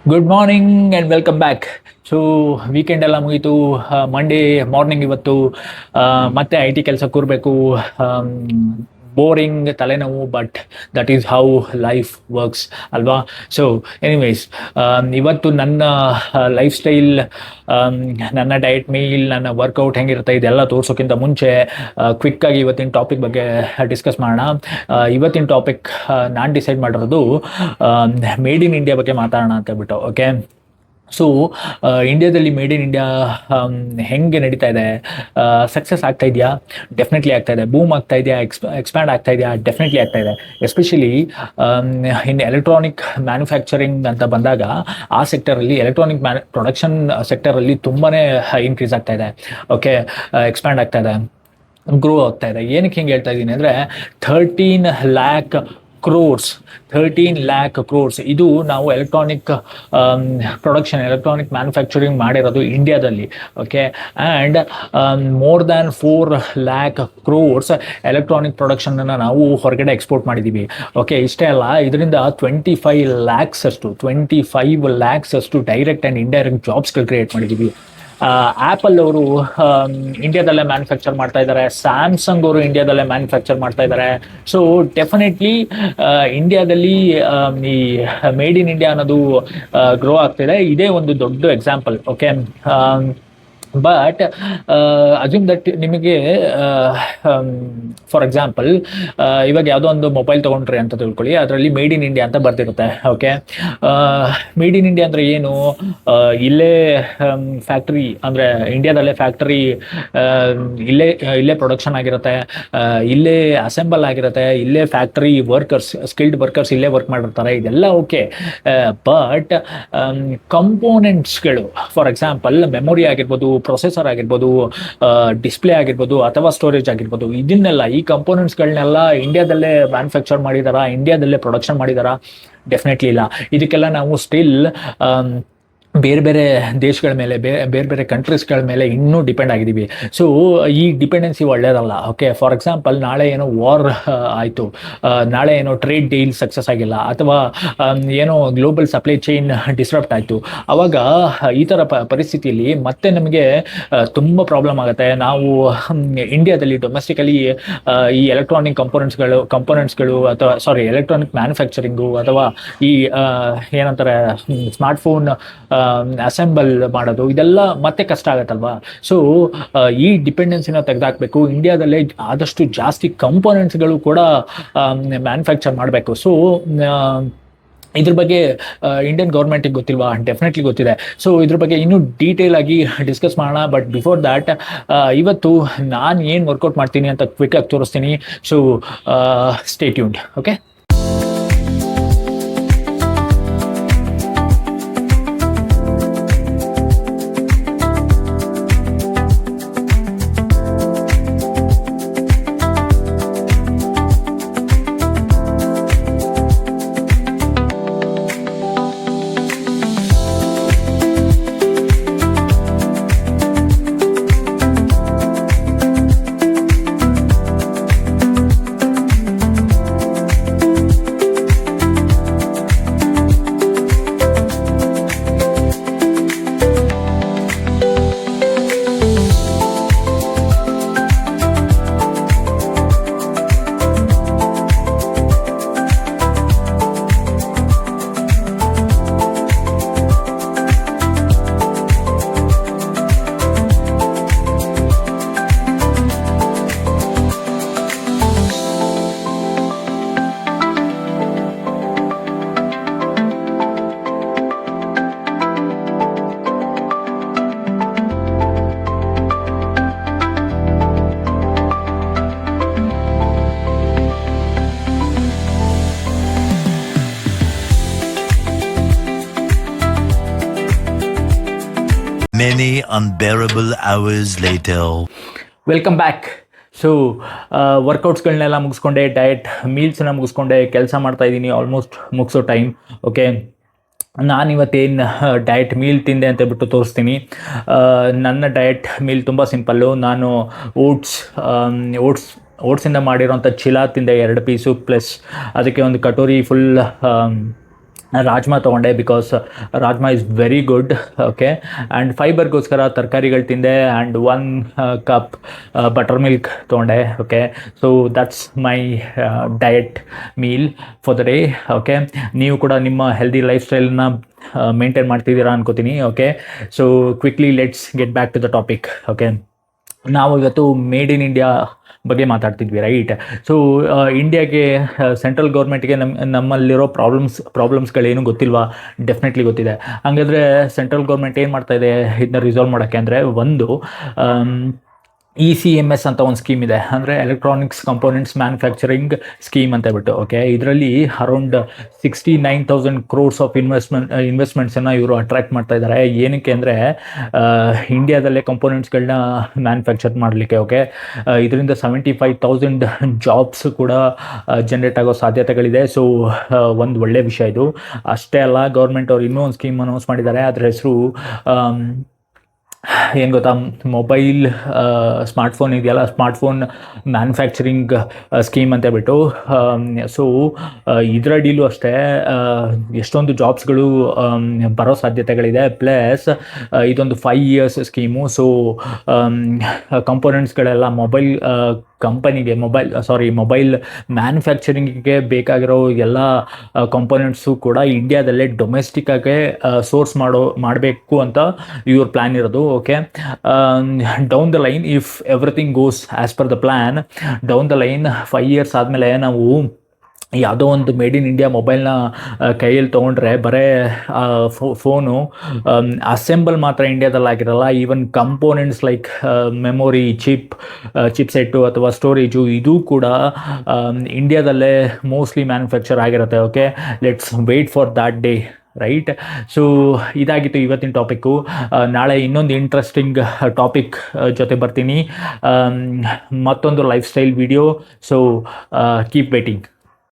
Good morning and welcome back. So weekend ಎಲ್ಲ ಮುಗೀತು. Monday morning ಇವತ್ತು ಮತ್ತೆ ಐ ಟಿ ಕೆಲಸ ಕೂರಬೇಕು. ಬೋರಿಂಗ್, ತಲೆನೋವು, but that is how life works ಅಲ್ವಾ. ಸೊ ಎನಿವೇಸ್, ಇವತ್ತು ನನ್ನ ಲೈಫ್ ಸ್ಟೈಲ್, ನನ್ನ ಡಯಟ್ ಮೀಲ್, ನನ್ನ ವರ್ಕೌಟ್ ಹೆಂಗಿರುತ್ತೆ ಇದೆಲ್ಲ ತೋರ್ಸೋಕ್ಕಿಂತ ಮುಂಚೆ ಕ್ವಿಕ್ಕಾಗಿ ಇವತ್ತಿನ ಟಾಪಿಕ್ ಬಗ್ಗೆ ಡಿಸ್ಕಸ್ ಮಾಡೋಣ. ಇವತ್ತಿನ ಟಾಪಿಕ್ ನಾನು ಡಿಸೈಡ್ ಮಾಡಿರೋದು ಮೇಡ್ ಇನ್ ಇಂಡಿಯಾ ಬಗ್ಗೆ ಮಾತಾಡೋಣ ಅಂತ ಹೇಳ್ಬಿಟ್ಟು. ಓಕೆ, ಸೊ ಇಂಡಿಯಾದಲ್ಲಿ ಮೇಡ್ ಇನ್ ಇಂಡಿಯಾ ಹೆಂಗೆ ನಡೀತಾ ಇದೆ? ಸಕ್ಸಸ್ ಆಗ್ತಾ ಇದೆಯಾ? ಡೆಫಿನೆಟ್ಲಿ ಆಗ್ತಾ ಇದೆ. ಬೂಮ್ ಆಗ್ತಾ ಇದೆಯಾ? ಎಕ್ಸ್ಪ್ಯಾಂಡ್ ಆಗ್ತಾ ಇದೆಯಾ? ಡೆಫಿನೆಟ್ಲಿ ಆಗ್ತಾ ಇದೆ. ಎಸ್ಪೆಷಲಿ ಇನ್ ಎಲೆಕ್ಟ್ರಾನಿಕ್ ಮ್ಯಾನುಫ್ಯಾಕ್ಚರಿಂಗ್ ಅಂತ ಬಂದಾಗ ಆ ಸೆಕ್ಟರಲ್ಲಿ, ಎಲೆಕ್ಟ್ರಾನಿಕ್ ಪ್ರೊಡಕ್ಷನ್ ಸೆಕ್ಟರಲ್ಲಿ ತುಂಬಾ ಇನ್ಕ್ರೀಸ್ ಆಗ್ತಾ ಇದೆ. ಓಕೆ, ಎಕ್ಸ್ಪ್ಯಾಂಡ್ ಆಗ್ತಾ ಇದೆ, ಗ್ರೋ ಆಗ್ತಾ ಇದೆ. ಏನಕ್ಕೆ ಹಿಂಗೆ ಹೇಳ್ತಾ ಇದ್ದೀನಿ ಅಂದರೆ 13 lakh crores ಇದು ನಾವು ಎಲೆಕ್ಟ್ರಾನಿಕ್ ಪ್ರೊಡಕ್ಷನ್, ಎಲೆಕ್ಟ್ರಾನಿಕ್ ಮ್ಯಾನುಫ್ಯಾಕ್ಚರಿಂಗ್ ಮಾಡಿರೋದು ಇಂಡಿಯಾದಲ್ಲಿ. Okay, and more than 4 lakh crores electronic ಪ್ರೊಡಕ್ಷನನ್ನು ನಾವು ಹೊರಗಡೆ ಎಕ್ಸ್ಪೋರ್ಟ್ ಮಾಡಿದ್ದೀವಿ. ಓಕೆ, ಇಷ್ಟೇ ಅಲ್ಲ, ಇದರಿಂದ 25 lakhs ಅಷ್ಟು ಡೈರೆಕ್ಟ್ ಆ್ಯಂಡ್ ಇಂಡೈರೆಕ್ಟ್ ಜಾಬ್ಸ್ಗಳು ಕ್ರಿಯೇಟ್ ಮಾಡಿದ್ದೀವಿ. ಆ್ಯಪಲ್ ಅವರು ಇಂಡಿಯಾದಲ್ಲೇ ಮ್ಯಾನುಫ್ಯಾಕ್ಚರ್ ಮಾಡ್ತಾ ಇದ್ದಾರೆ. ಸ್ಯಾಮ್ಸಂಗ್ ಅವರು ಇಂಡಿಯಾದಲ್ಲೇ ಮ್ಯಾನುಫ್ಯಾಕ್ಚರ್ ಮಾಡ್ತಾ ಇದ್ದಾರೆ. ಸೊ ಡೆಫಿನೆಟ್ಲಿ ಇಂಡಿಯಾದಲ್ಲಿ ಈ ಮೇಡ್ ಇನ್ ಇಂಡಿಯಾ ಅನ್ನೋದು ಗ್ರೋ ಆಗ್ತಿದೆ. ಇದೇ ಒಂದು ದೊಡ್ಡ example. Okay, but assume that ನಿಮಗೆ ಫಾರ್ ಎಕ್ಸಾಂಪಲ್ ಇವಾಗ ಯಾವುದೋ ಒಂದು ಮೊಬೈಲ್ ತೊಗೊಂಡ್ರಿ ಅಂತ ತಿಳ್ಕೊಳ್ಳಿ, ಅದರಲ್ಲಿ ಮೇಡ್ ಇನ್ ಇಂಡಿಯಾ ಅಂತ ಬರ್ತಿರುತ್ತೆ. ಓಕೆ, ಮೇಡ್ ಇನ್ ಇಂಡಿಯಾ ಅಂದರೆ ಏನು? ಇಲ್ಲೇ ಫ್ಯಾಕ್ಟ್ರಿ, ಅಂದರೆ ಇಂಡಿಯಾದಲ್ಲೇ ಫ್ಯಾಕ್ಟ್ರಿ, ಇಲ್ಲೇ ಪ್ರೊಡಕ್ಷನ್ ಆಗಿರುತ್ತೆ, ಇಲ್ಲೇ ಅಸೆಂಬಲ್ ಆಗಿರುತ್ತೆ, ಇಲ್ಲೇ ಫ್ಯಾಕ್ಟ್ರಿ ವರ್ಕರ್ಸ್, ಸ್ಕಿಲ್ಡ್ ವರ್ಕರ್ಸ್ ಇಲ್ಲೇ ವರ್ಕ್ ಮಾಡಿರ್ತಾರೆ. ಇದೆಲ್ಲ ಓಕೆ, ಬಟ್ ಕಂಪೋನೆಂಟ್ಸ್ಗಳು, ಫಾರ್ ಎಕ್ಸಾಂಪಲ್ ಮೆಮೊರಿ ಆಗಿರ್ಬೋದು, ಪ್ರೊಸೆಸರ್ ಆಗಿರ್ಬೋದು, ಡಿಸ್ಪ್ಲೇ ಆಗಿರ್ಬೋದು, ಅಥವಾ ಸ್ಟೋರೇಜ್ ಆಗಿರ್ಬೋದು, ಇದನ್ನೆಲ್ಲ, ಈ ಕಂಪೋನೆಂಟ್ಸ್ಗಳನ್ನೆಲ್ಲ ಇಂಡಿಯಾದಲ್ಲೇ ಮ್ಯಾನುಫ್ಯಾಕ್ಚರ್ ಮಾಡಿದಾರಾ, ಇಂಡಿಯಾದಲ್ಲೇ ಪ್ರೊಡಕ್ಷನ್ ಮಾಡಿದಾರಾ? ಡೆಫಿನೆಟ್ಲಿ ಇಲ್ಲ. ಇದಕ್ಕೆಲ್ಲ ನಾವು ಸ್ಟಿಲ್ ಬೇರೆ ಬೇರೆ ದೇಶಗಳ ಮೇಲೆ, ಬೇರೆ ಬೇರೆ ಕಂಟ್ರೀಸ್ಗಳ ಮೇಲೆ ಇನ್ನೂ ಡಿಪೆಂಡ್ ಆಗಿದ್ದೀವಿ. ಸೊ ಈ ಡಿಪೆಂಡೆನ್ಸಿ ಒಳ್ಳೆಯದಲ್ಲ. ಓಕೆ, ಫಾರ್ ಎಕ್ಸಾಂಪಲ್ ನಾಳೆ ಏನೋ ವಾರ್ ಆಯಿತು, ನಾಳೆ ಏನೋ ಟ್ರೇಡ್ ಡೀಲ್ ಸಕ್ಸಸ್ ಆಗಿಲ್ಲ, ಅಥವಾ ಏನೋ ಗ್ಲೋಬಲ್ ಸಪ್ಲೈ ಚೈನ್ ಡಿಸ್ರಪ್ಟ್ ಆಯಿತು, ಆವಾಗ ಈ ಥರ ಪರಿಸ್ಥಿತಿಯಲ್ಲಿ ಮತ್ತೆ ನಮಗೆ ತುಂಬ ಪ್ರಾಬ್ಲಮ್ ಆಗುತ್ತೆ. ನಾವು ಇಂಡಿಯಾದಲ್ಲಿ ಡೊಮೆಸ್ಟಿಕಲಿ ಈ ಎಲೆಕ್ಟ್ರಾನಿಕ್ ಕಂಪೋನೆಂಟ್ಸ್ಗಳು ಅಥವಾ ಎಲೆಕ್ಟ್ರಾನಿಕ್ ಮ್ಯಾನುಫ್ಯಾಕ್ಚರಿಂಗು, ಅಥವಾ ಈ ಏನಂತಾರೆ ಸ್ಮಾರ್ಟ್ಫೋನ್ ಅಸೆಂಬಲ್ ಮಾಡೋದು, ಇದೆಲ್ಲ ಮತ್ತೆ ಕಷ್ಟ ಆಗುತ್ತಲ್ವಾ. ಸೊ ಈ ಡಿಪೆಂಡೆನ್ಸಿನ ತೆಗೆದಾಕಬೇಕು. ಇಂಡಿಯಾದಲ್ಲೇ ಆದಷ್ಟು ಜಾಸ್ತಿ ಕಂಪೋನೆಂಟ್ಸ್ಗಳು ಕೂಡ ಮ್ಯಾನುಫ್ಯಾಕ್ಚರ್ ಮಾಡಬೇಕು. ಸೊ ಇದ್ರ ಬಗ್ಗೆ ಇಂಡಿಯನ್ ಗೌರ್ಮೆಂಟಿಗೆ ಗೊತ್ತಿಲ್ವಾ? ಡೆಫಿನೆಟ್ಲಿ ಗೊತ್ತಿದೆ. ಸೊ ಇದ್ರ ಬಗ್ಗೆ ಇನ್ನೂ ಡೀಟೇಲ್ ಆಗಿ ಡಿಸ್ಕಸ್ ಮಾಡೋಣ. ಬಟ್ ಬಿಫೋರ್ ದ್ಯಾಟ್, ಇವತ್ತು ನಾನು ಏನು ವರ್ಕೌಟ್ ಮಾಡ್ತೀನಿ ಅಂತ ಕ್ವಿಕ್ಕಾಗಿ ತೋರಿಸ್ತೀನಿ. So stay tuned. Okay, Many unbearable hours later. Welcome back. So ವರ್ಕೌಟ್ಸ್ಗಳನ್ನೆಲ್ಲ ಮುಗಿಸ್ಕೊಂಡೆ, ಡಯಟ್ ಮೀಲ್ಸನ್ನ ಮುಗಿಸ್ಕೊಂಡೆ, ಕೆಲಸ ಮಾಡ್ತಾಯಿದ್ದೀನಿ, ಆಲ್ಮೋಸ್ಟ್ ಮುಗಿಸೋ ಟೈಮ್. ಓಕೆ, ನಾನಿವತ್ತೇನು ಡಯಟ್ ಮೀಲ್ ತಿಂದೆ ಅಂತ ಹೇಳ್ಬಿಟ್ಟು ತೋರಿಸ್ತೀನಿ. ನನ್ನ ಡಯಟ್ ಮೀಲ್ ತುಂಬ ಸಿಂಪಲ್ಲು. ನಾನು ಓಟ್ಸಿಂದ ಮಾಡಿರೋಂಥ ಚಿಲಾ ತಿಂದೆ 2 ಪೀಸು, ಪ್ಲಸ್ ಅದಕ್ಕೆ ಒಂದು ಕಟೋರಿ ಫುಲ್ ರಾಜ್ಮಾ ತೊಗೊಂಡೆ because rajma is very good. Okay, and ಫೈಬರ್ಗೋಸ್ಕರ ತರಕಾರಿಗಳು ತಿಂದೆ ಆ್ಯಂಡ್ 1 ಕಪ್ ಬಟರ್ ಮಿಲ್ಕ್ ತೊಗೊಂಡೆ. Okay, so that's my diet meal for the day. Okay, ನೀವು ಕೂಡ ನಿಮ್ಮ ಹೆಲ್ದಿ ಲೈಫ್ ಸ್ಟೈಲ್ನ ಮೇಂಟೈನ್ ಮಾಡ್ತಿದ್ದೀರಾ ಅನ್ಕೋತೀನಿ. Okay, so quickly let's get back to the topic. Okay, ನಾವು ಇವತ್ತು ಮೇಡ್ ಇನ್ ಇಂಡಿಯಾ ಬಗ್ಗೆ ಮಾತಾಡ್ತಿದ್ವಿ, ರೈಟ್? ಸೊ ಇಂಡಿಯಾಗೆ ಸೆಂಟ್ರಲ್ ಗೌರ್ಮೆಂಟ್ಗೆ ನಮ್ಮಲ್ಲಿರೋ ಪ್ರಾಬ್ಲಮ್ಸ್ಗಳೇನು ಗೊತ್ತಿಲ್ವಾ? ಡೆಫಿನೆಟ್ಲಿ ಗೊತ್ತಿದೆ. ಹಾಗಾದರೆ ಸೆಂಟ್ರಲ್ ಗೌರ್ಮೆಂಟ್ ಏನು ಮಾಡ್ತಾ ಇದೆ ಇದನ್ನ ರಿಸಾಲ್ವ್ ಮಾಡೋಕ್ಕೆ? ಅಂದರೆ ಒಂದು ECMS ಅಂತ ಒಂದು ಸ್ಕೀಮ್ ಇದೆ, ಅಂದರೆ ಎಲೆಕ್ಟ್ರಾನಿಕ್ಸ್ ಕಂಪೋನೆಂಟ್ಸ್ ಮ್ಯಾನುಫ್ಯಾಕ್ಚರಿಂಗ್ ಸ್ಕೀಮ್ ಅಂತ ಹೇಳ್ಬಿಟ್ಟು. ಓಕೆ, ಇದರಲ್ಲಿ ಅರೌಂಡ್ 69,000 crores ಆಫ್ ಇನ್ವೆಸ್ಟ್ಮೆಂಟ್ಸನ್ನು ಇವರು ಅಟ್ರಾಕ್ಟ್ ಮಾಡ್ತಾ ಇದ್ದಾರೆ. ಏನಕ್ಕೆ ಅಂದರೆ ಇಂಡಿಯಾದಲ್ಲೇ ಕಂಪೋನೆಂಟ್ಸ್ಗಳನ್ನ ಮ್ಯಾನುಫ್ಯಾಕ್ಚರ್ ಮಾಡಲಿಕ್ಕೆ. ಓಕೆ, ಇದರಿಂದ 75,000 ಜಾಬ್ಸ್ ಕೂಡ ಜನ್ರೇಟ್ ಆಗೋ ಸಾಧ್ಯತೆಗಳಿದೆ. ಸೊ ಒಂದು ಒಳ್ಳೆಯ ವಿಷಯ ಇದು. ಅಷ್ಟೇ ಅಲ್ಲ, ಗೌರ್ಮೆಂಟ್ ಅವ್ರು ಇನ್ನೂ ಒಂದು ಸ್ಕೀಮ್ ಅನೌನ್ಸ್ ಮಾಡಿದ್ದಾರೆ. ಅದರ ಹೆಸರು ಏನು ಗೊತ್ತಾ? ಮೊಬೈಲ್ ಸ್ಮಾರ್ಟ್ಫೋನ್ ಇದೆಯಲ್ಲ, ಸ್ಮಾರ್ಟ್ಫೋನ್ ಮ್ಯಾನುಫ್ಯಾಕ್ಚರಿಂಗ್ ಸ್ಕೀಮ್ ಅಂತ ಹೇಳ್ಬಿಟ್ಟು. ಸೊ ಇದರಡಿಲೂ ಅಷ್ಟೇ ಎಷ್ಟೊಂದು ಜಾಬ್ಸ್ಗಳು ಬರೋ ಸಾಧ್ಯತೆಗಳಿದೆ. ಪ್ಲಸ್ ಇದೊಂದು 5 years ಸ್ಕೀಮು. ಸೊ ಕಂಪೋನೆಂಟ್ಸ್ಗಳೆಲ್ಲ ಮೊಬೈಲ್ ಮ್ಯಾನುಫ್ಯಾಕ್ಚರಿಂಗಿಗೆ ಬೇಕಾಗಿರೋ ಎಲ್ಲ ಕಂಪೋನೆಂಟ್ಸು ಕೂಡ ಇಂಡಿಯಾದಲ್ಲೇ ಡೊಮೆಸ್ಟಿಕ್ಕಾಗೆ ಸೋರ್ಸ್ ಮಾಡಬೇಕು ಅಂತ ಇವ್ರ ಪ್ಲ್ಯಾನ್ ಇರೋದು. Okay, down the line if everything goes as per the plan, down the line 5 years ಆದಮೇಲೆ ನಾವು ಯಾವುದೋ ಒಂದು ಮೇಡ್ ಇನ್ ಇಂಡಿಯಾ ಮೊಬೈಲ್ನ ಕೈಯಲ್ಲಿ ತೊಗೊಂಡ್ರೆ ಬರೀ ಫೋನು ಅಸೆಂಬಲ್ ಮಾತ್ರ ಇಂಡಿಯಾದಲ್ಲಿ ಆಗಿರಲ್ಲ. ಈವನ್ ಕಂಪೋನೆಂಟ್ಸ್ ಲೈಕ್ ಮೆಮೊರಿ, ಚಿಪ್ಸೆಟ್ಟು ಅಥವಾ ಸ್ಟೋರೇಜು ಇದು ಕೂಡ ಇಂಡಿಯಾದಲ್ಲೇ ಮೋಸ್ಟ್ಲಿ ಮ್ಯಾನುಫ್ಯಾಕ್ಚರ್ ಆಗಿರುತ್ತೆ. Okay, let's wait for that day, right? So ಇದಾಗಿತ್ತು ಇವತ್ತಿನ ಟಾಪಿಕ್ಕು. ನಾಳೆ ಇನ್ನೊಂದು ಇಂಟ್ರೆಸ್ಟಿಂಗ್ ಟಾಪಿಕ್ ಜೊತೆ ಬರ್ತೀನಿ, ಮತ್ತೊಂದು life style video. So keep waiting.